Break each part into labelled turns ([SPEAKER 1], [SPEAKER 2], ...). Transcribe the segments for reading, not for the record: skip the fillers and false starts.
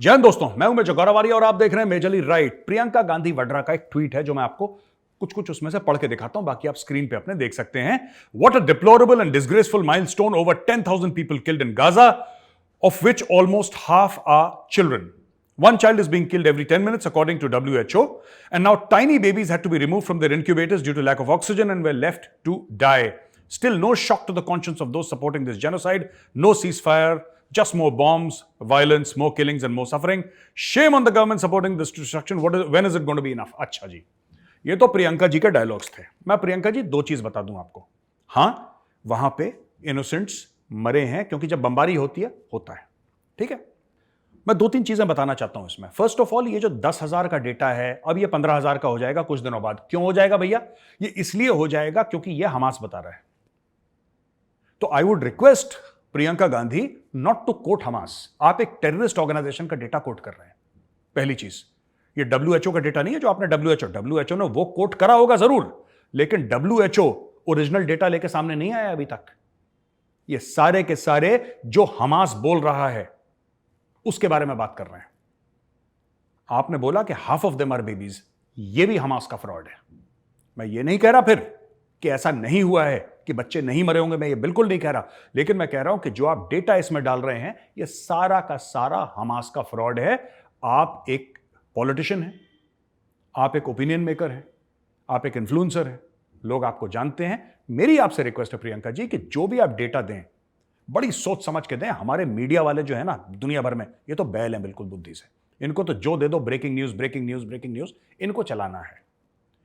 [SPEAKER 1] जय हिंद दोस्तों, मैं हूं मेजर गौरवारी और आप देख रहे हैं मेजरली राइट। प्रियंका गांधी वड्रा का एक ट्वीट है जो मैं आपको कुछ उसमें से पढ़ के दिखाता हूं, बाकी आप स्क्रीन पे अपने देख सकते हैं। What a deplorable and disgraceful milestone, over 10,000 people killed in Gaza, of which almost half are children. One child is being killed every 10 minutes according to WHO, and now tiny babies had to be removed from their incubators due to lack of oxygen and were left to die. Still no shock to the conscience of those supporting this genocide, no ceasefire, just more bombs, violence, more killings and more suffering. Shame on the government supporting this destruction. When is it going to be enough? अच्छा जी, ये तो प्रियंका जी के dialogues थे। मैं प्रियंका जी दो चीज बता दूं आपको। हां, वहां पे इनोसेंट्स मरे हैं क्योंकि जब बमबारी होती है होता है, ठीक है। मैं दो तीन चीजें बताना चाहता हूं इसमें। फर्स्ट ऑफ ऑल, ये जो 10,000 का डेटा है, अब ये 15,000 का हो जाएगा कुछ दिनों बाद। क्यों हो जाएगा भैया? ये इसलिए हो जाएगा क्योंकि ये हमास बता रहा है। तो I would request Priyanka Gandhi not to quote Hamas. आप एक टेररिस्ट ऑर्गेनाइजेशन का डेटा कोट कर रहे हैं, पहली चीज। ये डब्ल्यूएचओ का डेटा नहीं है जो आपने डब्ल्यूएचओ ने वो कोट करा होगा जरूर, लेकिन डब्ल्यूएचओ ओरिजिनल डेटा लेके सामने नहीं आया अभी तक। ये सारे के सारे जो हमास बोल रहा है उसके बारे में बात कर रहे हैं। आपने बोला कि half of them are babies, ये भी हमास का फ्रॉड है। मैं ये नहीं कह रहा फिर कि ऐसा नहीं हुआ है कि बच्चे नहीं मरे होंगे, मैं ये बिल्कुल नहीं कह रहा, लेकिन मैं कह रहा हूं कि जो आप डेटा इसमें डाल रहे हैं ये सारा का सारा हमास का फ्रॉड है। आप एक पॉलिटिशियन हैं, आप एक ओपिनियन मेकर हैं, आप एक इन्फ्लुएंसर हैं, लोग आपको जानते हैं। मेरी आपसे रिक्वेस्ट है प्रियंका जी कि जो भी आप डेटा दें बड़ी सोच समझ के दें। हमारे मीडिया वाले जो है ना दुनिया भर में, ये तो बैल हैं बिल्कुल बुद्धि से। इनको तो जो दे दो breaking news breaking news breaking news, इनको चलाना है।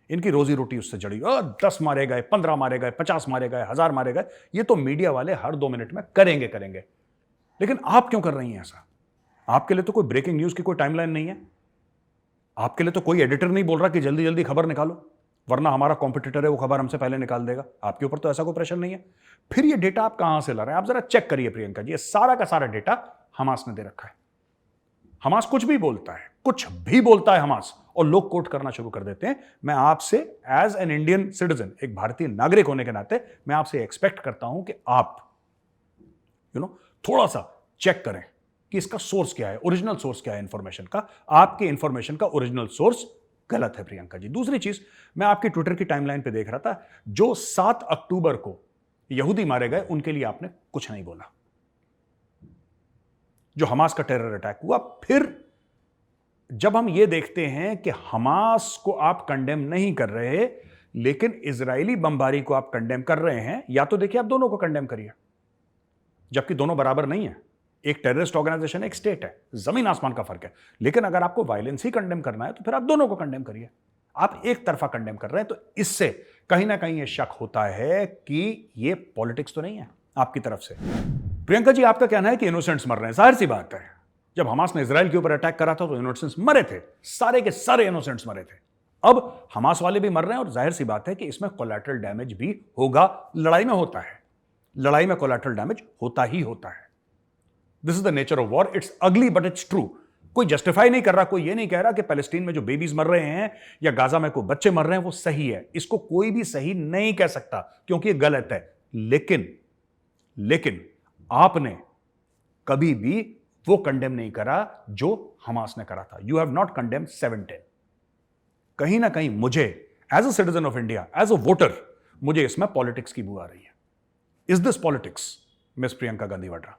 [SPEAKER 1] इनकी रोजी रोटी उससे जड़ी। 10 मारे गए, 15 मारे गए, 50 मारे गए, 1000 मारे गए, ये तो मीडिया वाले हर 2 मिनट में करेंगे। लेकिन आप क्यों कर रही हैं ऐसा? आपके लिए तो कोई ब्रेकिंग न्यूज की कोई टाइमलाइन नहीं है। आपके लिए तो कोई एडिटर नहीं बोल रहा कि जल्दी जल्दी खबर निकालो, वरना हमारा कॉम्पिटिटर है वो खबर हमसे पहले निकाल देगा। आपके ऊपर तो ऐसा कोई प्रेशर नहीं है। फिर ये डेटा आप कहां से ला रहे हैं? आप जरा चेक करिए प्रियंका जी, ये सारा का सारा डेटा हमास ने दे रखा है। हमास कुछ भी बोलता है, कुछ भी बोलता है हमास, और लोग कोट करना शुरू कर देते हैं। मैं आपसे एज एन इंडियन सिटीजन, एक भारतीय नागरिक होने के नाते, मैं आपसे एक्सपेक्ट करता हूं कि आप थोड़ा सा चेक करें कि इसका सोर्स क्या है, ओरिजिनल सोर्स क्या है इंफॉर्मेशन का। आपके इंफॉर्मेशन का ओरिजिनल सोर्स गलत है प्रियंका जी। दूसरी चीज, मैं आपकी ट्विटर की टाइमलाइन पे देख रहा था, जो 7 अक्टूबर को यहूदी मारे गए उनके लिए आपने कुछ नहीं बोला। जो हमास का टेरर अटैक हुआ, फिर जब हम ये देखते हैं कि हमास को आप कंडेम नहीं कर रहे लेकिन इजरायली बमबारी को आप कंडेम कर रहे हैं, या तो देखिए आप दोनों को कंडेम करिए, जबकि दोनों बराबर नहीं है। एक टेररिस्ट ऑर्गेनाइजेशन, एक स्टेट है, जमीन आसमान का फर्क है। लेकिन अगर आपको वायलेंस ही कंडेम करना है तो फिर आप दोनों को कंडेम करिए। आप एक तरफा कंडेम कर रहे हैं, तो इससे कहीं ना कहीं यह शक होता है कि ये पॉलिटिक्स तो नहीं है आपकी तरफ से। प्रियंका जी, आपका कहना है कि इनोसेंट्स मर रहे हैं। जाहिर सी बात है, जब हमास ने इजराइल के ऊपर अटैक करा था तो इनोसेंट्स मरे थे, सारे के सारे इनोसेंट्स मरे थे। अब हमास वाले भी मर रहे हैं, और जाहिर सी बात है कि इसमें कोलैटरल डैमेज भी होगा। लड़ाई में होता है, लड़ाई में कोलैटरल डैमेज होता ही होता है। This is the nature of war. It's अगली बट इट्स ट्रू। कोई जस्टिफाई नहीं कर रहा, कोई ये नहीं कह रहा कि पैलेस्टीन में जो बेबीज मर रहे हैं या गाजा में कोई बच्चे मर रहे हैं वो सही है। इसको कोई भी सही नहीं कह सकता क्योंकि ये गलत है। लेकिन आपने कभी भी वो कंडेम नहीं करा जो हमास ने करा था। You have not condemn 710। कहीं ना कहीं मुझे as a citizen of India, as a voter, मुझे इसमें पॉलिटिक्स की बू आ रही है। Is this politics, miss Priyanka Gandhi Vadra?